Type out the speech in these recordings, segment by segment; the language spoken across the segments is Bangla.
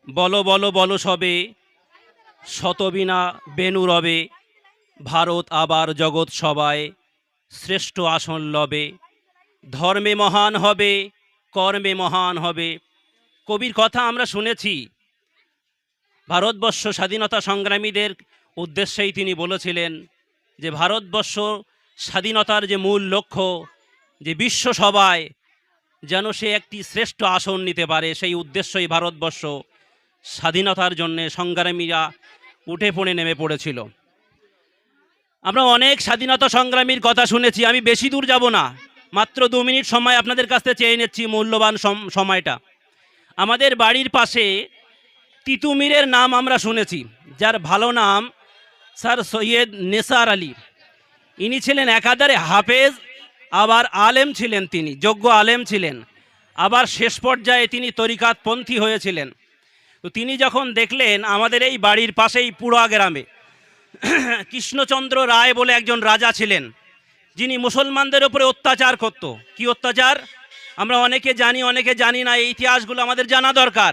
বলো বলো বলো সবে, শতবিনা বেনু রবে, ভারত আবার জগৎ সবায় শ্রেষ্ঠ আসন লবে, ধর্মে মহান হবে, কর্মে মহান হবে। কবির কথা আমরা শুনেছি। ভারতবর্ষ স্বাধীনতা সংগ্রামীদের উদ্দেশ্যেই তিনি বলেছিলেন যে ভারতবর্ষ স্বাধীনতার যে মূল লক্ষ্য, যে বিশ্বসভায় যেন সে একটি শ্রেষ্ঠ আসন নিতে পারে, সেই উদ্দেশ্যই ভারতবর্ষ স্বাধীনতার জন্যে সংগ্রামীরা উঠে পড়ে নেমে পড়েছিল। আমরা অনেক স্বাধীনতা সংগ্রামীর কথা শুনেছি। আমি বেশি দূর যাব না, মাত্র 2 মিনিট সময় আপনাদের কাছ থেকে চেয়ে নিচ্ছি, মূল্যবান সময়টা। আমাদের বাড়ির পাশে তিতুমিরের নাম আমরা শুনেছি, যার ভালো নাম স্যার সৈয়দ নেসার আলী। ইনি ছিলেন একাধারে হাফেজ, আবার আলেম ছিলেন, তিনি যোগ্য আলেম ছিলেন, আবার শেষ পর্যায়ে তিনি তরিকাতপন্থী হয়েছিলেন। তো তিনি যখন দেখলেন আমাদের এই বাড়ির পাশেই পুরা গ্রামে কৃষ্ণচন্দ্র রায় বলে একজন রাজা ছিলেন, যিনি মুসলমানদের উপরে অত্যাচার করত। কি অত্যাচার আমরা অনেকে জানি, অনেকে জানি না। এই ইতিহাসগুলো আমাদের জানা দরকার,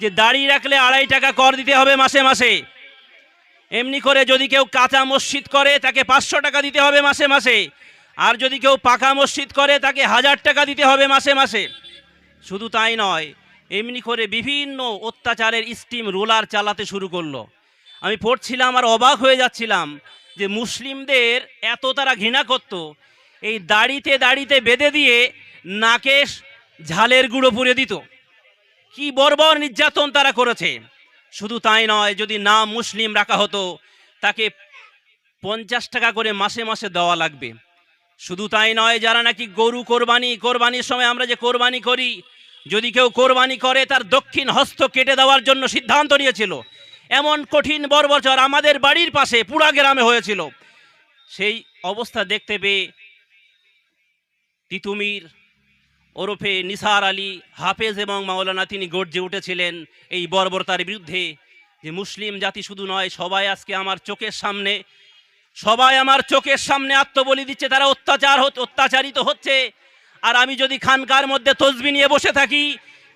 যে দাড়ি রাখলে 2.5 টাকা কর দিতে হবে মাসে মাসে। এমনি করে যদি কেউ কাঁচা মসজিদ করে তাকে 500 টাকা দিতে হবে মাসে মাসে, আর যদি কেউ পাকা মসজিদ করে তাকে 1000 টাকা দিতে হবে মাসে মাসে। শুধু তাই নয়, এমনি করে বিভিন্ন অত্যাচারের স্টিম রোলার চালাতে শুরু করলো। আমি পড়ছিলাম আর অবাক হয়ে যাচ্ছিলাম যে মুসলিমদের এত তারা ঘৃণা করত, এই দাড়িতে দাড়িতে বেঁধে দিয়ে নাকে ঝালের গুঁড়ো পুড়ে দিত। কি বর্বর নির্যাতন তারা করেছে। শুধু তাই নয়, যদি নাম মুসলিম রাখা হতো তাকে 50 টাকা করে মাসে মাসে দেওয়া লাগবে। শুধু তাই নয়, যারা নাকি গরু কোরবানির সময় আমরা যে কোরবানি করি, যদি কেউ কোরবানি করে তার দক্ষিণ হস্ত কেটে দেওয়ার জন্য সিদ্ধান্ত নিয়েছিল। এমন কঠিন বর্বরচর আমাদের বাড়ির পাশে পুরা গ্রামে হয়েছিল। সেই অবস্থা দেখতে পেয়ে তিতুমির ওরফে নিসার আলী হাফেজ এবং মাওলানা তিনি গর্জে উঠেছিলেন এই বর্বরতার বিরুদ্ধে, যে মুসলিম জাতি শুধু নয়, সবাই আজকে আমার চোখের সামনে আত্মবলি দিচ্ছে, তারা অত্যাচারিত হচ্ছে। আর আমি যদি খানকার মধ্যে তসবি নিয়ে বসে থাকি,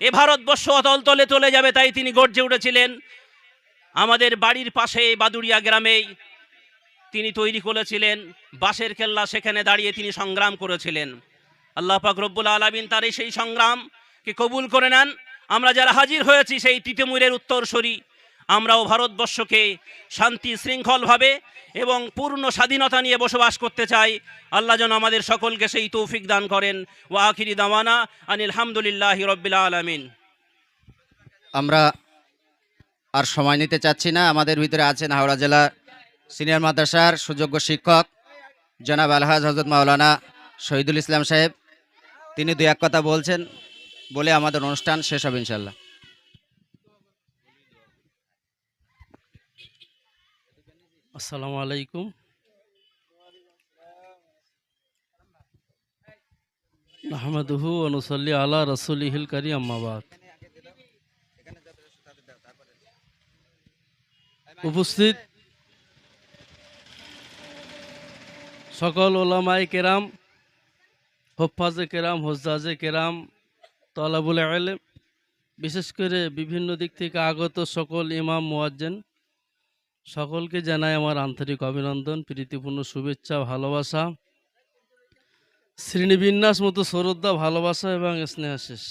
এ ভারতবর্ষ অতল তলে চলে যাবে। তাই তিনি গর্জে উঠেছিলেন। আমাদের বাড়ির পাশে বাদুড়িয়া গ্রামেই তিনি তৈরি করেছিলেন বাঁশের কেল্লা, সেখানে দাঁড়িয়ে তিনি সংগ্রাম করেছিলেন। আল্লাহ পাক রব্বুল আলামিন তার সেই সংগ্রামকে কবুল করে নেন। আমরা যারা হাজির হয়েছি সেই তিতুমিরের উত্তরসূরি, আমরাও ভারতবর্ষকে শান্তি শৃঙ্খলভাবে এবং পূর্ণ স্বাধীনতা নিয়ে বসবাস করতে চাই। আল্লাহ যেন আমাদের সকলকে সেই তৌফিক দান করেন। ওয়া আখিরি দাওয়ানা আনিল হামদুলিল্লাহি রাব্বিল আলামিন। আমরা আর সময় নিতে চাচ্ছি না। আমাদের ভিতরে আছেন হাওড়া জেলা সিনিয়র মাদ্রাসার সুযোগ্য শিক্ষক জনাব আলহাজ হযরত মাওলানা শহীদুল ইসলাম সাহেব। তিনি 2-1 কথা বলছেন, বলে আমাদের অনুষ্ঠান শেষ হবে ইনশাল্লাহ। আসসালামু আলাইকুম। নাহমাদুহু ওয়া নুসাল্লি আলা রাসূলিহিল কারীম, আম্মা বাদ। উপস্থিত সকল ওলামায়ে কেরাম, হুফাজে কেরাম, হুজ্জাজে কেরাম, তলাবুল ইলম, বিশেষ করে বিভিন্ন দিক থেকে আগত সকল ইমাম মুয়াজ্জিন, সকলকে জানাই আমার আন্তরিক অভিনন্দন, প্রীতিপূর্ণ শুভেচ্ছা, ভালোবাসা, শ্রেণীবিন্যাস মতো শ্রদ্ধা, ভালোবাসা এবং স্নেহাশিস।